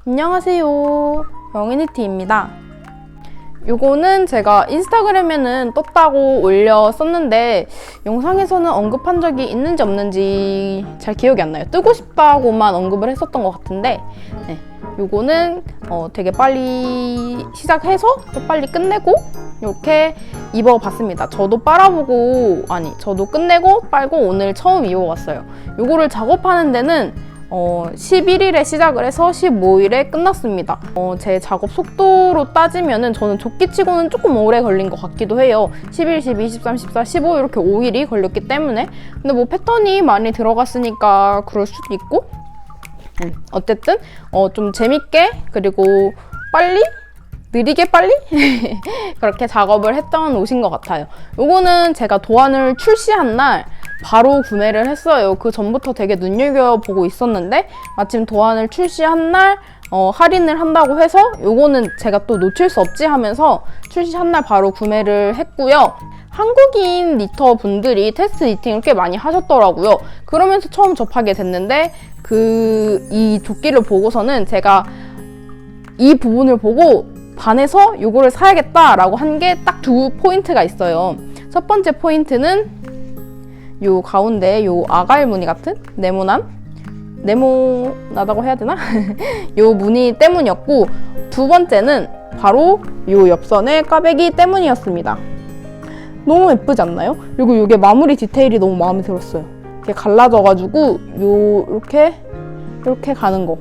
안녕하세요, 영애니티입니다. 요거는 제가 인스타그램에는 떴다고 올렸었는데 영상에서는 언급한 적이 있는지 없는지 잘 기억이 안 나요. 뜨고 싶다고만 언급을 했었던 것 같은데 네, 요거는 되게 빨리 시작해서 또 빨리 끝내고 이렇게 입어봤습니다. 저도 저도 끝내고 빨고 오늘 처음 입어봤어요. 요거를 작업하는 데는 11일에 시작을 해서 15일에 끝났습니다. 제 작업 속도로 따지면은 저는 조끼치고는 조금 오래 걸린 것 같기도 해요. 11, 12, 13, 14, 15 이렇게 5일이 걸렸기 때문에. 근데 뭐 패턴이 많이 들어갔으니까 그럴 수도 있고 어쨌든 좀 재밌게 그리고 느리게 빨리 그렇게 작업을 했던 옷인 것 같아요. 요거는 제가 도안을 출시한 날 바로 구매를 했어요. 그 전부터 되게 눈여겨보고 있었는데 마침 도안을 출시한 날 할인을 한다고 해서 요거는 제가 또 놓칠 수 없지 하면서 출시한 날 바로 구매를 했고요. 한국인 니터 분들이 테스트 니팅을 꽤 많이 하셨더라고요. 그러면서 처음 접하게 됐는데 이 조끼를 보고서는 제가 이 부분을 보고 반해서 요거를 사야겠다라고 한 게 딱 두 포인트가 있어요. 첫 번째 포인트는 요 가운데 요 아갈 무늬 같은 네모나다고 해야 되나? 요 무늬 때문이었고 두 번째는 바로 요 옆선의 꽈배기 때문이었습니다. 너무 예쁘지 않나요? 그리고 요게 마무리 디테일이 너무 마음에 들었어요. 이렇게 갈라져가지고 이렇게 가는 거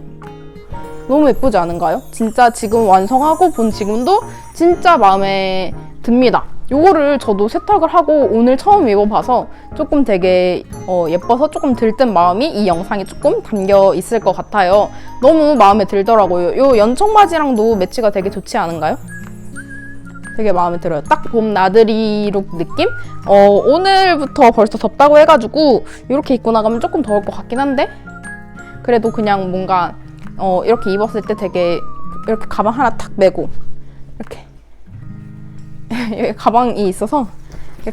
너무 예쁘지 않은가요? 진짜 지금 완성하고 본 지금도 진짜 마음에 듭니다. 요거를 저도 세탁을 하고 오늘 처음 입어봐서 조금 되게 예뻐서 조금 들뜬 마음이 이 영상에 조금 담겨 있을 것 같아요. 너무 마음에 들더라고요. 요 연청 바지랑도 매치가 되게 좋지 않은가요? 되게 마음에 들어요. 딱 봄 나들이 룩 느낌? 오늘부터 벌써 덥다고 해가지고 이렇게 입고 나가면 조금 더울 것 같긴 한데 그래도 그냥 뭔가 이렇게 입었을 때 되게 이렇게 가방 하나 탁 메고 이렇게 여기 가방이 있어서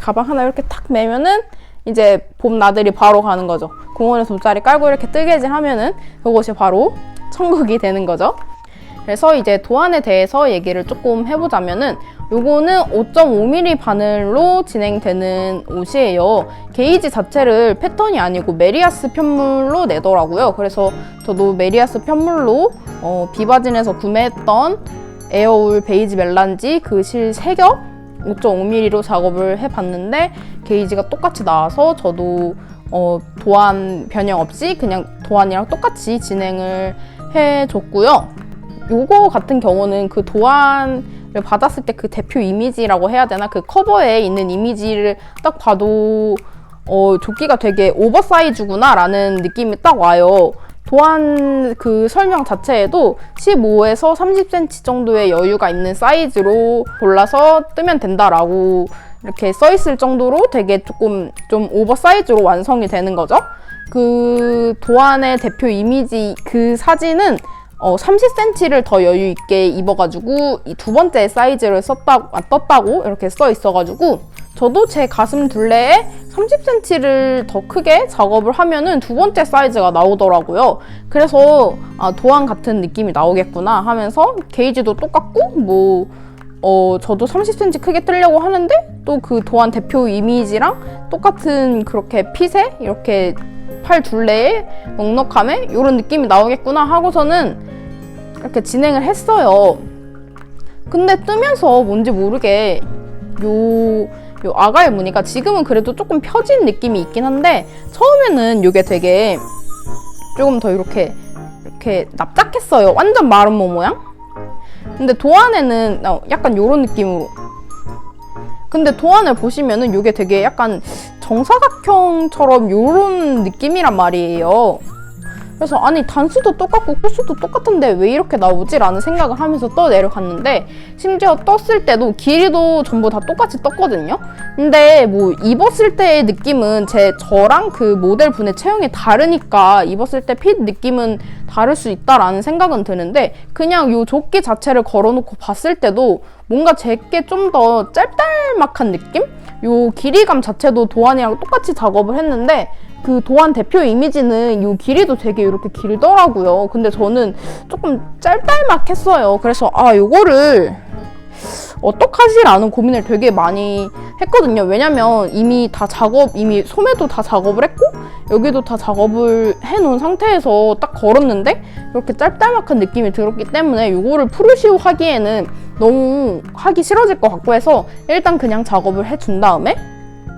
가방 하나 이렇게 탁 메면은 이제 봄 나들이 바로 가는 거죠. 공원에서 돗자리 깔고 이렇게 뜨개질 하면은 그것이 바로 천국이 되는 거죠. 그래서 이제 도안에 대해서 얘기를 조금 해보자면은 요거는 5.5mm 바늘로 진행되는 옷이에요. 게이지 자체를 패턴이 아니고 메리아스 편물로 내더라고요. 그래서 저도 메리아스 편물로 비바진에서 구매했던 에어울 베이지 멜란지 그 실 3겹 5.5mm로 작업을 해봤는데 게이지가 똑같이 나와서 저도 도안 변형 없이 그냥 도안이랑 똑같이 진행을 해줬고요. 요거 같은 경우는 그 도안을 받았을 때 그 대표 이미지라고 해야 되나? 그 커버에 있는 이미지를 딱 봐도 조끼가 되게 오버사이즈구나 라는 느낌이 딱 와요. 도안 그 설명 자체에도 15에서 30cm 정도의 여유가 있는 사이즈로 골라서 뜨면 된다라고 이렇게 써있을 정도로 되게 조금 좀 오버사이즈로 완성이 되는 거죠. 그 도안의 대표 이미지 그 사진은 30cm를 더 여유 있게 입어가지고 이 두 번째 사이즈를 떴다고 이렇게 써 있어가지고 저도 제 가슴 둘레에 30cm를 더 크게 작업을 하면은 두 번째 사이즈가 나오더라고요. 그래서 도안 같은 느낌이 나오겠구나 하면서 게이지도 똑같고 저도 30cm 크게 뜨려고 하는데 또 그 도안 대표 이미지랑 똑같은 그렇게 핏에 이렇게 팔 둘레에 넉넉함에 이런 느낌이 나오겠구나 하고서는 이렇게 진행을 했어요. 근데 뜨면서 뭔지 모르게 요 아갈 무늬가 지금은 그래도 조금 펴진 느낌이 있긴 한데 처음에는 이게 되게 조금 더 이렇게 납작했어요. 완전 마른 모 모양? 근데 도안에는 약간 요런 느낌으로 근데 도안을 보시면은 이게 되게 약간 정사각형처럼 요런 느낌이란 말이에요. 그래서 아니 단수도 똑같고 코수도 똑같은데 왜 이렇게 나오지? 라는 생각을 하면서 내려갔는데 심지어 떴을 때도 길이도 전부 다 똑같이 떴거든요. 근데 뭐 입었을 때의 느낌은 저랑 그 모델 분의 체형이 다르니까 입었을 때 핏 느낌은 다를 수 있다라는 생각은 드는데 그냥 요 조끼 자체를 걸어놓고 봤을 때도 뭔가 제게 좀 더 짤짤막한 느낌? 요 길이감 자체도 도안이랑 똑같이 작업을 했는데 그 도안 대표 이미지는 이 길이도 되게 이렇게 길더라고요. 근데 저는 조금 짤짤막했어요. 그래서 요거를 어떡하지라는 고민을 되게 많이 했거든요. 왜냐면 이미 소매도 다 작업을 했고 여기도 다 작업을 해놓은 상태에서 딱 걸었는데 이렇게 짤짤막한 느낌이 들었기 때문에 이거를 프루시오 하기에는 너무 하기 싫어질 것 같고 해서 일단 그냥 작업을 해준 다음에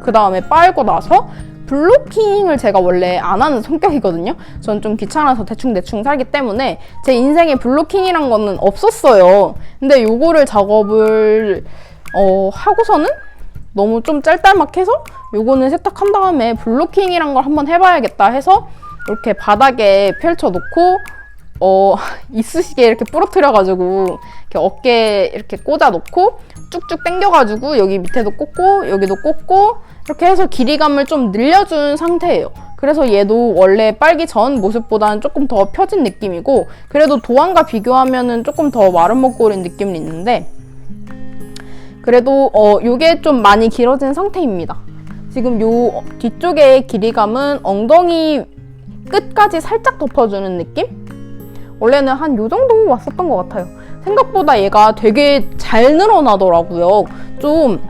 그 다음에 빨고 나서 블로킹을 제가 원래 안 하는 성격이거든요. 전 좀 귀찮아서 대충 살기 때문에 제 인생에 블로킹이란 거는 없었어요. 근데 요거를 작업을 하고서는 너무 좀 짤짤막해서 요거는 세탁한 다음에 블로킹이란 걸 한번 해봐야겠다 해서 이렇게 바닥에 펼쳐놓고 이쑤시개 이렇게 부러뜨려가지고 이렇게 어깨에 이렇게 꽂아놓고 쭉쭉 당겨가지고 여기 밑에도 꽂고 여기도 꽂고 이렇게 해서 길이감을 좀 늘려준 상태예요. 그래서 얘도 원래 빨기 전 모습보다는 조금 더 펴진 느낌이고 그래도 도안과 비교하면은 조금 더 마른 목걸이인 느낌은 있는데 그래도 요게 좀 많이 길어진 상태입니다. 지금 요 뒤쪽의 길이감은 엉덩이 끝까지 살짝 덮어주는 느낌? 원래는 한 요 정도 왔었던 것 같아요. 생각보다 얘가 되게 잘 늘어나더라고요. 좀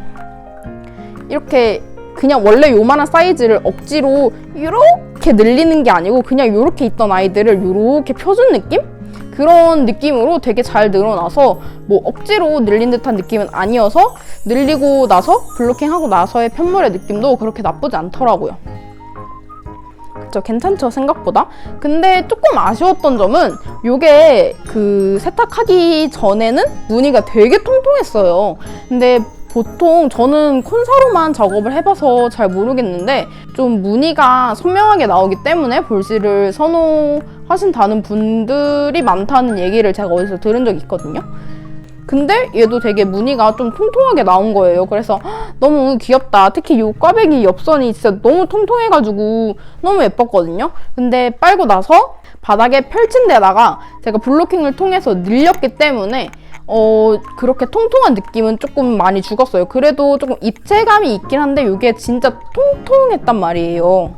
이렇게 그냥 원래 요만한 사이즈를 억지로 이렇게 늘리는 게 아니고 그냥 이렇게 있던 아이들을 이렇게 펴준 느낌? 그런 느낌으로 되게 잘 늘어나서 뭐 억지로 늘린 듯한 느낌은 아니어서 늘리고 나서 블로킹하고 나서의 편물의 느낌도 그렇게 나쁘지 않더라고요. 그쵸, 괜찮죠, 생각보다. 근데 조금 아쉬웠던 점은 요게 그 세탁하기 전에는 무늬가 되게 통통했어요. 근데 보통 저는 콘사로만 작업을 해봐서 잘 모르겠는데 좀 무늬가 선명하게 나오기 때문에 볼실을 선호하신다는 분들이 많다는 얘기를 제가 어디서 들은 적이 있거든요. 근데 얘도 되게 무늬가 좀 통통하게 나온 거예요. 그래서 너무 귀엽다. 특히 이 꽈배기 옆선이 진짜 너무 통통해가지고 너무 예뻤거든요. 근데 빨고 나서 바닥에 펼친 데다가 제가 블로킹을 통해서 늘렸기 때문에 그렇게 통통한 느낌은 조금 많이 죽었어요. 그래도 조금 입체감이 있긴 한데 이게 진짜 통통했단 말이에요.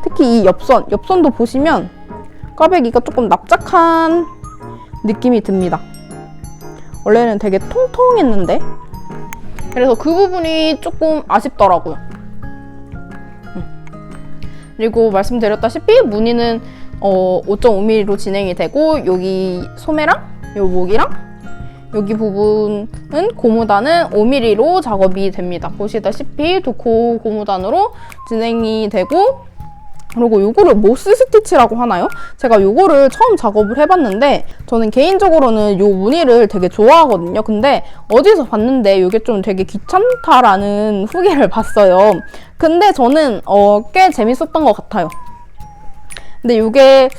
특히 이 옆선도 보시면 꽈배기가 조금 납작한 느낌이 듭니다. 원래는 되게 통통했는데 그래서 그 부분이 조금 아쉽더라고요. 그리고 말씀드렸다시피 무늬는 5.5mm로 진행이 되고 여기 소매랑 요 목이랑 여기 부분은 고무단은 5mm로 작업이 됩니다. 보시다시피 도코 고무단으로 진행이 되고 그리고 요거를 모스 스티치라고 하나요? 제가 요거를 처음 작업을 해봤는데 저는 개인적으로는 요 무늬를 되게 좋아하거든요. 근데 어디서 봤는데 요게 좀 되게 귀찮다라는 후기를 봤어요. 근데 저는 꽤 재밌었던 것 같아요. 근데 요게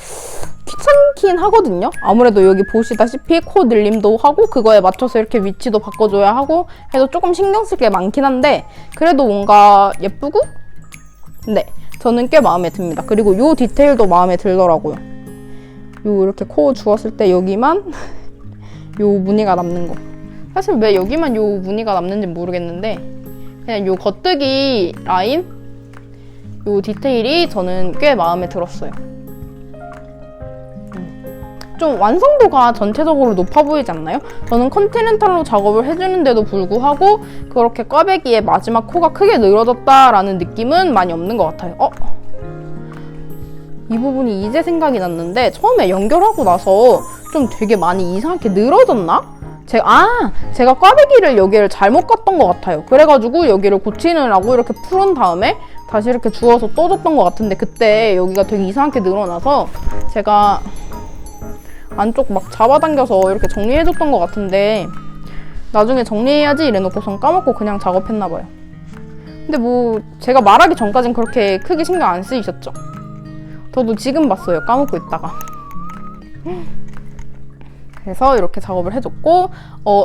귀찮긴 하거든요. 아무래도 여기 보시다시피 코 늘림도 하고 그거에 맞춰서 이렇게 위치도 바꿔줘야 하고 해서 조금 신경 쓸 게 많긴 한데 그래도 뭔가 예쁘고 네, 저는 꽤 마음에 듭니다. 그리고 요 디테일도 마음에 들더라고요. 요 이렇게 코 주었을 때 여기만 요 무늬가 남는 거. 사실 왜 여기만 요 무늬가 남는지 모르겠는데 그냥 요 겉뜨기 라인 요 디테일이 저는 꽤 마음에 들었어요. 좀 완성도가 전체적으로 높아 보이지 않나요? 저는 컨티넨탈로 작업을 해주는데도 불구하고 그렇게 꽈배기의 마지막 코가 크게 늘어졌다라는 느낌은 많이 없는 것 같아요. 이 부분이 이제 생각이 났는데 처음에 연결하고 나서 좀 되게 많이 이상하게 늘어졌나? 제가 꽈배기를 여기를 잘못 깠던 것 같아요. 그래가지고 여기를 고치느라고 이렇게 풀은 다음에 다시 이렇게 주워서 떠줬던 것 같은데 그때 여기가 되게 이상하게 늘어나서 제가 안쪽 막 잡아당겨서 이렇게 정리해줬던 것 같은데 나중에 정리해야지 이래놓고선 까먹고 그냥 작업했나봐요. 근데 뭐 제가 말하기 전까진 그렇게 크게 신경 안 쓰이셨죠? 저도 지금 봤어요, 까먹고 있다가. 그래서 이렇게 작업을 해줬고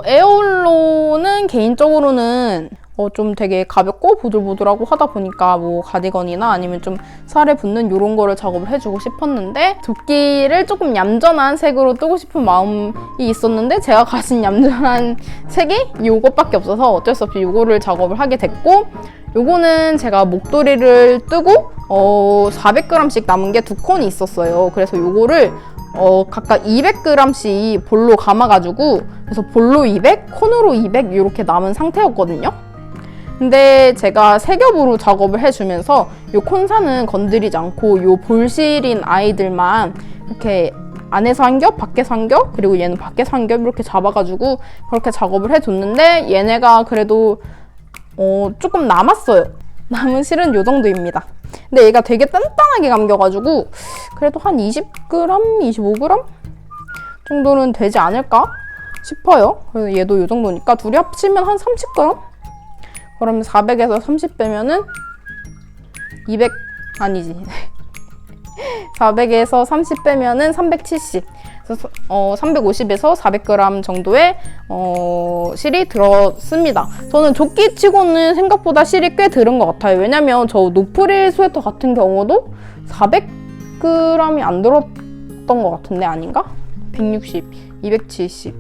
에어홀로는 개인적으로는 좀 되게 가볍고 보들보들하고 하다 보니까 뭐 가디건이나 아니면 좀 살에 붙는 이런 거를 작업을 해주고 싶었는데 조끼를 조금 얌전한 색으로 뜨고 싶은 마음이 있었는데 제가 가진 얌전한 색이 이것밖에 없어서 어쩔 수 없이 이거를 작업을 하게 됐고, 요거는 제가 목도리를 뜨고 400g씩 남은 게 2콘이 있었어요. 그래서 요거를 각각 200g씩 볼로 감아가지고, 그래서 볼로 200, 콘으로 200 이렇게 남은 상태였거든요. 근데 제가 세 겹으로 작업을 해주면서 요 콘사는 건드리지 않고 요 볼실인 아이들만 이렇게 안에서 한 겹, 밖에서 한 겹, 그리고 얘는 밖에서 한 겹 이렇게 잡아가지고 그렇게 작업을 해줬는데, 얘네가 그래도 조금 남았어요. 남은 실은 요 정도입니다. 근데 얘가 되게 단단하게 감겨가지고 그래도 한 20g, 25g 정도는 되지 않을까 싶어요. 그래서 얘도 요 정도니까 둘이 합치면 한 30g? 그러면 400에서 30 빼면은 200, 아니지. 400에서 30 빼면은 370. 그래서 350에서 400g 정도의 실이 들었습니다. 저는 조끼 치고는 생각보다 실이 꽤 들은 것 같아요. 왜냐면 저 노프릴 스웨터 같은 경우도 400g이 안 들었던 것 같은데, 아닌가? 160, 270,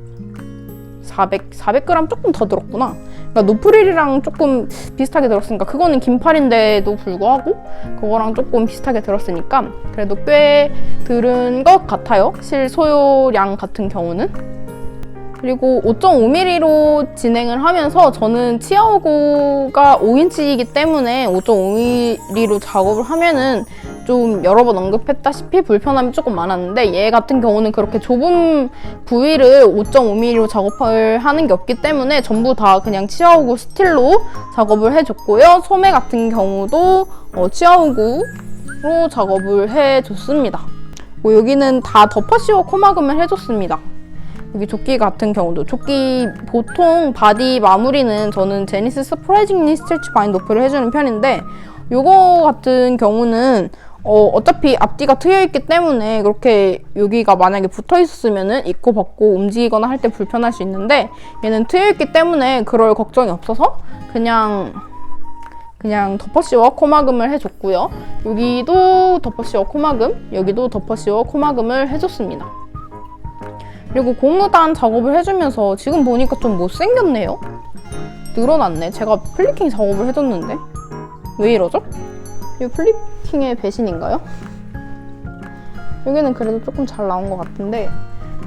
400g 조금 더 들었구나. 그러니까 노프릴이랑 조금 비슷하게 들었으니까, 그거는 긴팔인데도 불구하고 그거랑 조금 비슷하게 들었으니까 그래도 꽤 들은 것 같아요. 실 소요량 같은 경우는. 그리고 5.5mm로 진행을 하면서 저는 치아오고가 5인치이기 때문에 5.5mm로 작업을 하면은 좀 여러 번 언급했다시피 불편함이 조금 많았는데, 얘 같은 경우는 그렇게 좁은 부위를 5.5mm로 작업을 하는 게 없기 때문에 전부 다 그냥 치아오고 스틸로 작업을 해줬고요. 소매 같은 경우도 치아오고로 작업을 해줬습니다. 여기는 다 덮어씌워 코막음을 해줬습니다. 여기 조끼 같은 경우도, 조끼 보통 바디 마무리는 저는 제니스 서프라이징리 스티치 바인드 오프를 해주는 편인데, 요거 같은 경우는 어차피 앞뒤가 트여있기 때문에 그렇게 여기가 만약에 붙어있었으면은 입고 벗고 움직이거나 할 때 불편할 수 있는데, 얘는 트여있기 때문에 그럴 걱정이 없어서 그냥 덮어씌워 코막음을 해줬고요. 여기도 덮어씌워 코막음, 여기도 덮어씌워 코막음을 해줬습니다. 그리고 고무단 작업을 해주면서 지금 보니까 좀 못생겼네요. 늘어났네. 제가 플리킹 작업을 해줬는데 왜 이러죠? 이 플리킹의 배신인가요? 여기는 그래도 조금 잘 나온 것 같은데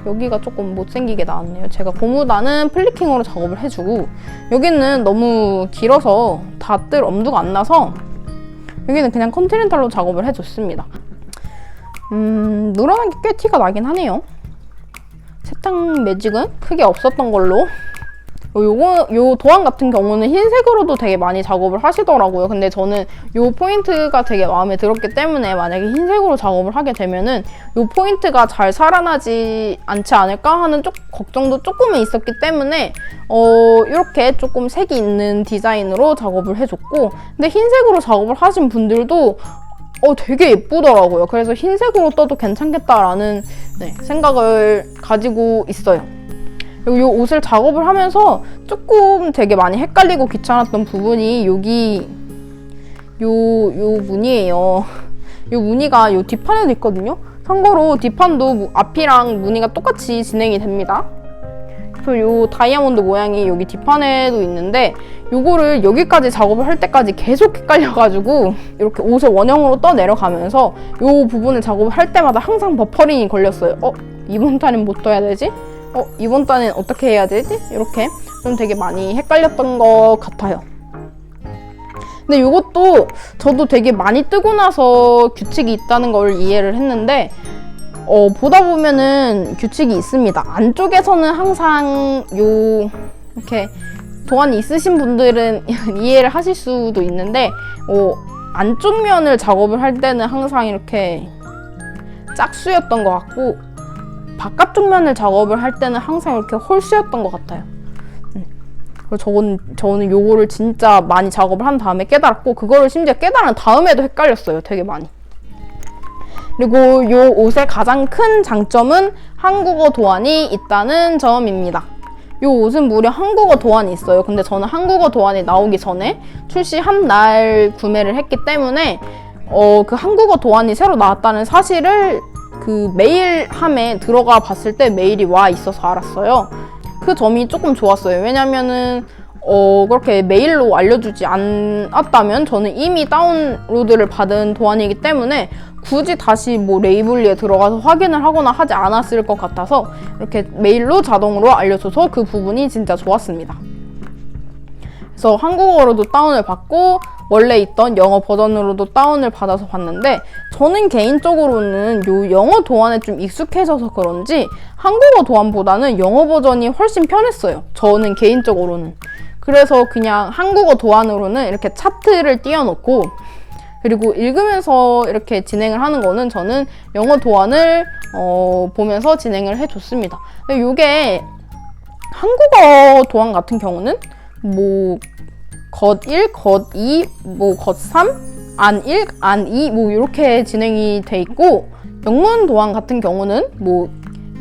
여기가 조금 못생기게 나왔네요. 제가 고무단은 플리킹으로 작업을 해주고, 여기는 너무 길어서 닿을 엄두가 안 나서 여기는 그냥 컨티넨탈로 작업을 해줬습니다. 늘어난 게 꽤 티가 나긴 하네요. 세탁 매직은 크게 없었던 걸로. 요 도안 같은 경우는 흰색으로도 되게 많이 작업을 하시더라고요. 근데 저는 요 포인트가 되게 마음에 들었기 때문에 만약에 흰색으로 작업을 하게 되면은 요 포인트가 잘 살아나지 않지 않을까 하는 걱정도 조금은 있었기 때문에 이렇게 조금 색이 있는 디자인으로 작업을 해줬고, 근데 흰색으로 작업을 하신 분들도 되게 예쁘더라고요. 그래서 흰색으로 떠도 괜찮겠다라는 생각을 가지고 있어요. 그리고 이 옷을 작업을 하면서 조금 되게 많이 헷갈리고 귀찮았던 부분이 여기 요 무늬예요. 요 무늬가 요 뒷판에도 있거든요. 참고로 뒷판도 앞이랑 무늬가 똑같이 진행이 됩니다. 그래서 요 다이아몬드 모양이 여기 뒷판에도 있는데, 요거를 여기까지 작업을 할 때까지 계속 헷갈려가지고 이렇게 옷을 원형으로 떠 내려가면서 요 부분을 작업을 할 때마다 항상 버퍼링이 걸렸어요. 이번 단은 못 떠야 되지? 이번 단은 어떻게 해야 되지? 이렇게 좀 되게 많이 헷갈렸던 것 같아요. 근데 이것도 저도 되게 많이 뜨고 나서 규칙이 있다는 걸 이해를 했는데, 보다 보면은 규칙이 있습니다. 안쪽에서는 항상 이렇게 도안이 있으신 분들은 이해를 하실 수도 있는데, 안쪽 면을 작업을 할 때는 항상 이렇게 짝수였던 것 같고, 바깥쪽 면을 작업을 할 때는 항상 이렇게 홀수였던 것 같아요. 그래서 저는 요거를 진짜 많이 작업을 한 다음에 깨달았고, 그거를 심지어 깨달은 다음에도 헷갈렸어요. 되게 많이. 그리고 요 옷의 가장 큰 장점은 한국어 도안이 있다는 점입니다. 이 옷은 무려 한국어 도안이 있어요. 근데 저는 한국어 도안이 나오기 전에 출시한 날 구매를 했기 때문에 그 한국어 도안이 새로 나왔다는 사실을 그 메일함에 들어가 봤을 때 메일이 와 있어서 알았어요. 그 점이 조금 좋았어요. 왜냐면은 그렇게 메일로 알려주지 않았다면 저는 이미 다운로드를 받은 도안이기 때문에 굳이 다시 뭐 레이블리에 들어가서 확인을 하거나 하지 않았을 것 같아서 이렇게 메일로 자동으로 알려줘서 그 부분이 진짜 좋았습니다. 그래서 한국어로도 다운을 받고 원래 있던 영어 버전으로도 다운을 받아서 봤는데 저는 개인적으로는 요 영어 도안에 좀 익숙해져서 그런지 한국어 도안보다는 영어 버전이 훨씬 편했어요. 저는 개인적으로는. 그래서 그냥 한국어 도안으로는 이렇게 차트를 띄워놓고 그리고 읽으면서 이렇게 진행을 하는 거는 저는 영어 도안을 보면서 진행을 해줬습니다. 이게 한국어 도안 같은 경우는 뭐 겉1, 겉2, 뭐 겉3, 안1, 안2 뭐 이렇게 진행이 돼 있고 영문 도안 같은 경우는 뭐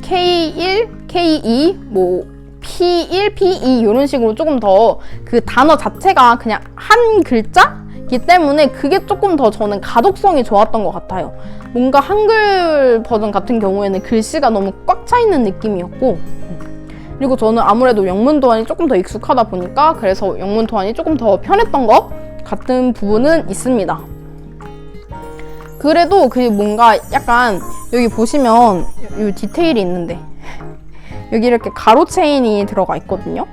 K1, K2, 뭐 P1, P2 이런 식으로 조금 더 그 단어 자체가 그냥 한 글자이기 때문에 그게 조금 더 저는 가독성이 좋았던 것 같아요. 뭔가 한글 버전 같은 경우에는 글씨가 너무 꽉 차 있는 느낌이었고 그리고 저는 아무래도 영문 도안이 조금 더 익숙하다 보니까 그래서 영문 도안이 조금 더 편했던 것 같은 부분은 있습니다. 그래도 그 뭔가 약간 여기 보시면 이 디테일이 있는데 여기 이렇게 가로 체인이 들어가 있거든요.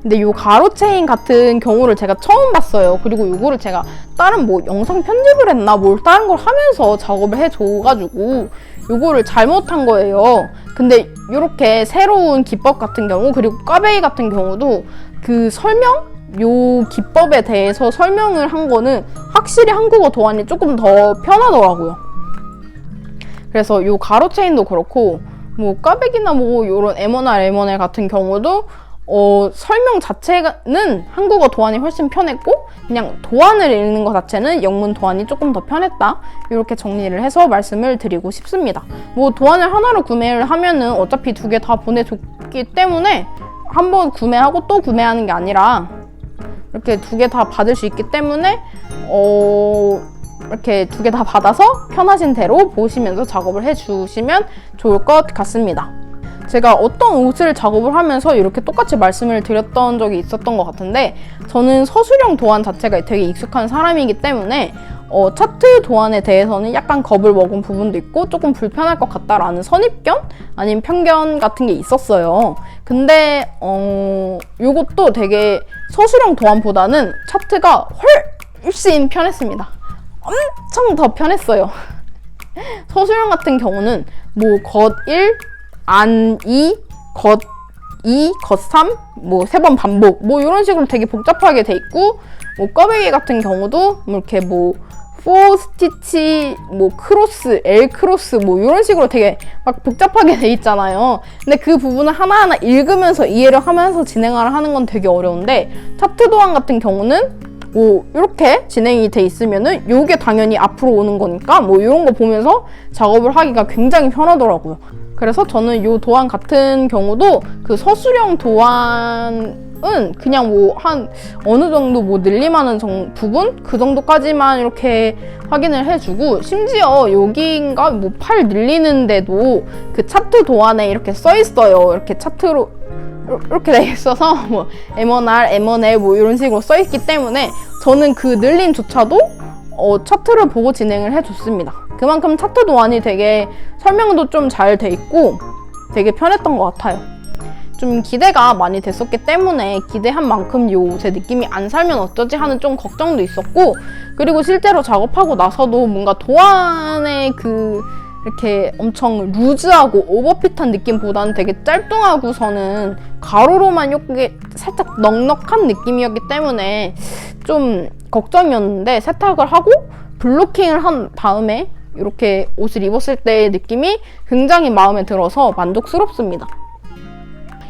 근데 이 가로 체인 같은 경우를 제가 처음 봤어요. 그리고 이거를 제가 다른 뭐 영상 편집을 했나 뭘 다른 걸 하면서 작업을 해줘가지고 이거를 잘못한 거예요. 근데 이렇게 새로운 기법 같은 경우 그리고 꽈배기 같은 경우도 그 요 기법에 대해서 설명을 한 거는 확실히 한국어 도안이 조금 더 편하더라고요. 그래서 요 가로 체인도 그렇고 뭐 꽈배기나 뭐 요런 M1R 같은 경우도 설명 자체는 한국어 도안이 훨씬 편했고 그냥 도안을 읽는 것 자체는 영문 도안이 조금 더 편했다. 이렇게 정리를 해서 말씀을 드리고 싶습니다. 뭐 도안을 하나로 구매를 하면은 어차피 두 개 다 보내줬기 때문에 한번 구매하고 또 구매하는 게 아니라 이렇게 두 개 다 받을 수 있기 때문에 이렇게 두 개 다 받아서 편하신 대로 보시면서 작업을 해주시면 좋을 것 같습니다. 제가 어떤 옷을 작업을 하면서 이렇게 똑같이 말씀을 드렸던 적이 있었던 것 같은데 저는 서술형 도안 자체가 되게 익숙한 사람이기 때문에 차트 도안에 대해서는 약간 겁을 먹은 부분도 있고 조금 불편할 것 같다라는 선입견? 아니면 편견 같은 게 있었어요. 근데 요것도 되게 서술형 도안보다는 차트가 훨씬 편했습니다. 엄청 더 편했어요. 서술형 같은 경우는 뭐 겉1, 안2, 겉2, 겉3, 뭐 3번 반복 뭐 이런 식으로 되게 복잡하게 돼 있고 뭐 꽈배기 같은 경우도 뭐 이렇게 뭐 4 스티치, 뭐 크로스, L 크로스 뭐 이런 식으로 되게 막 복잡하게 돼 있잖아요. 근데 그 부분을 하나하나 읽으면서 이해를 하면서 진행을 하는 건 되게 어려운데 차트 도안 같은 경우는 뭐 이렇게 진행이 돼 있으면은 요게 당연히 앞으로 오는 거니까 뭐 이런 거 보면서 작업을 하기가 굉장히 편하더라고요. 그래서 저는 요 도안 같은 경우도 그 서술형 도안은 그냥 뭐 한 어느 정도 뭐 늘림하는 부분? 그 정도까지만 이렇게 확인을 해주고 심지어 여기인가 뭐 팔 늘리는데도 그 차트 도안에 이렇게 써 있어요. 이렇게 차트로 이렇게 돼 있어서 뭐 M1R, M1L 뭐 이런 식으로 써 있기 때문에 저는 그 늘림조차도 차트를 보고 진행을 해줬습니다. 그만큼 차트 도안이 되게 설명도 좀 잘 돼 있고 되게 편했던 것 같아요. 좀 기대가 많이 됐었기 때문에 기대한 만큼 요 제 느낌이 안 살면 어쩌지 하는 좀 걱정도 있었고 그리고 실제로 작업하고 나서도 뭔가 도안의 그 이렇게 엄청 루즈하고 오버핏한 느낌보다는 되게 짤뚱하고서는 가로로만 이렇게 살짝 넉넉한 느낌이었기 때문에 좀 걱정이었는데 세탁을 하고 블로킹을 한 다음에 이렇게 옷을 입었을 때의 느낌이 굉장히 마음에 들어서 만족스럽습니다.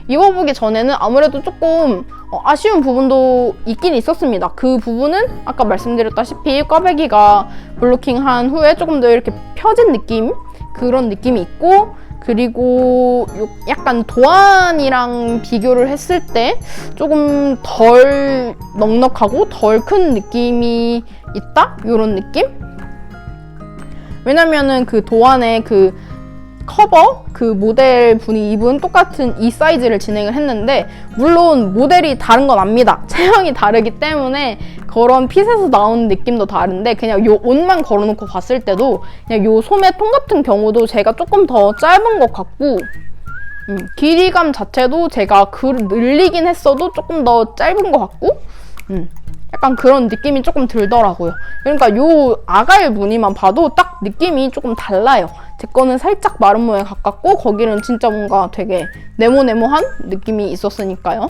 입어보기 전에는 아무래도 조금 아쉬운 부분도 있긴 있었습니다. 그 부분은 아까 말씀드렸다시피 꽈배기가 블로킹한 후에 조금 더 이렇게 펴진 느낌? 그런 느낌이 있고 그리고 약간 도안이랑 비교를 했을 때 조금 덜 넉넉하고 덜 큰 느낌이 있다? 이런 느낌? 왜냐면은 그 도안의 그 커버, 그 모델 분이 입은 똑같은 이 사이즈를 진행을 했는데, 물론 모델이 다른 건 압니다. 체형이 다르기 때문에 그런 핏에서 나오는 느낌도 다른데, 그냥 요 옷만 걸어놓고 봤을 때도 그냥 요 소매 통 같은 경우도 제가 조금 더 짧은 것 같고, 길이감 자체도 제가 늘리긴 했어도 조금 더 짧은 것 같고, 약간 그런 느낌이 조금 들더라고요. 그러니까 요 아가일 무늬만 봐도 딱 느낌이 조금 달라요. 제 거는 살짝 마른 모에 가깝고, 거기는 진짜 뭔가 되게 네모네모한 느낌이 있었으니까요.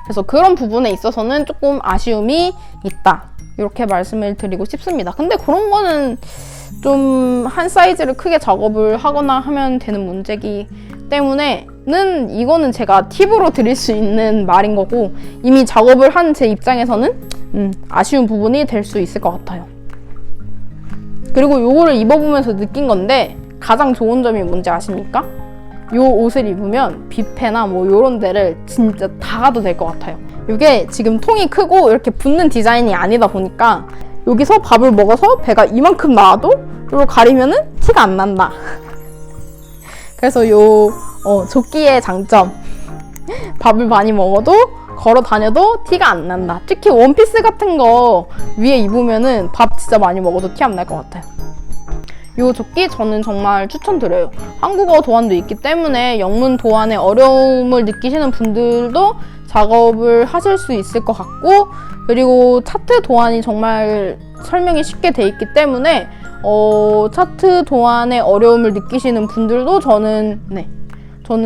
그래서 그런 부분에 있어서는 조금 아쉬움이 있다, 이렇게 말씀을 드리고 싶습니다. 근데 그런 거는 좀 한 사이즈를 크게 작업을 하거나 하면 되는 문제이기 때문에는, 이거는 제가 팁으로 드릴 수 있는 말인 거고, 이미 작업을 한 제 입장에서는 아쉬운 부분이 될 수 있을 것 같아요. 그리고 요거를 입어보면서 느낀 건데, 가장 좋은 점이 뭔지 아십니까? 요 옷을 입으면 뷔페나 뭐 요런 데를 진짜 다 가도 될 것 같아요. 이게 지금 통이 크고 이렇게 붙는 디자인이 아니다 보니까 여기서 밥을 먹어서 배가 이만큼 나와도 이걸 가리면은 티가 안 난다. 그래서 요 조끼의 장점, 밥을 많이 먹어도 걸어 다녀도 티가 안 난다. 특히 원피스 같은 거 위에 입으면은 밥 진짜 많이 먹어도 티 안 날 것 같아요. 이 조끼 저는 정말 추천드려요. 한국어 도안도 있기 때문에 영문 도안의 어려움을 느끼시는 분들도 작업을 하실 수 있을 것 같고, 그리고 차트 도안이 정말 설명이 쉽게 돼 있기 때문에 차트 도안의 어려움을 느끼시는 분들도 저는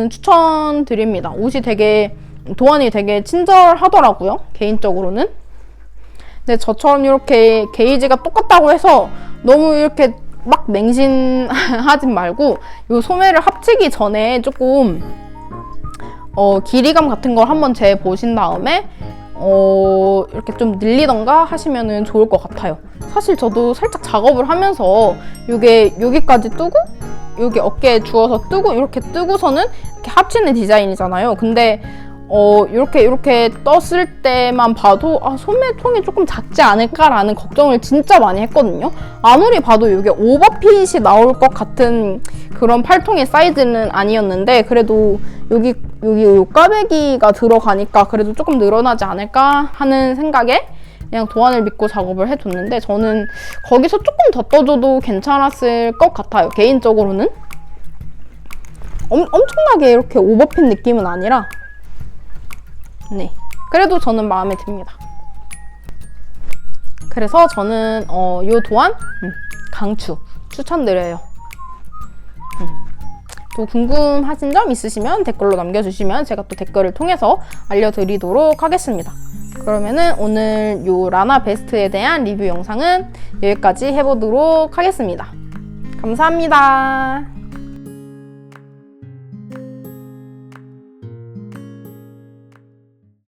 추천드립니다. 옷이 도안이 되게 친절하더라고요, 개인적으로는. 근데 저처럼 이렇게 게이지가 똑같다고 해서 너무 이렇게 막 맹신하지 말고, 요 소매를 합치기 전에 조금 길이감 같은 걸 한번 재보신 다음에 이렇게 좀 늘리던가 하시면은 좋을 것 같아요. 사실 저도 살짝 작업을 하면서 요게 여기까지 뜨고 여기 어깨에 주어서 뜨고 이렇게 뜨고서는 이렇게 합치는 디자인이잖아요. 근데 이렇게 떴을 때만 봐도 소매통이 조금 작지 않을까라는 걱정을 진짜 많이 했거든요. 아무리 봐도 이게 오버핏이 나올 것 같은 그런 팔통의 사이즈는 아니었는데, 그래도 여기 꽈배기가 들어가니까 그래도 조금 늘어나지 않을까 하는 생각에 그냥 도안을 믿고 작업을 해줬는데, 저는 거기서 조금 더 떠줘도 괜찮았을 것 같아요, 개인적으로는. 엄청나게 이렇게 오버핏 느낌은 아니라, 그래도 저는 마음에 듭니다. 그래서 저는 요 도안 강추 추천드려요. 또 궁금하신 점 있으시면 댓글로 남겨주시면 제가 또 댓글을 통해서 알려드리도록 하겠습니다. 그러면은 오늘 요 라나 베스트에 대한 리뷰 영상은 여기까지 해보도록 하겠습니다. 감사합니다.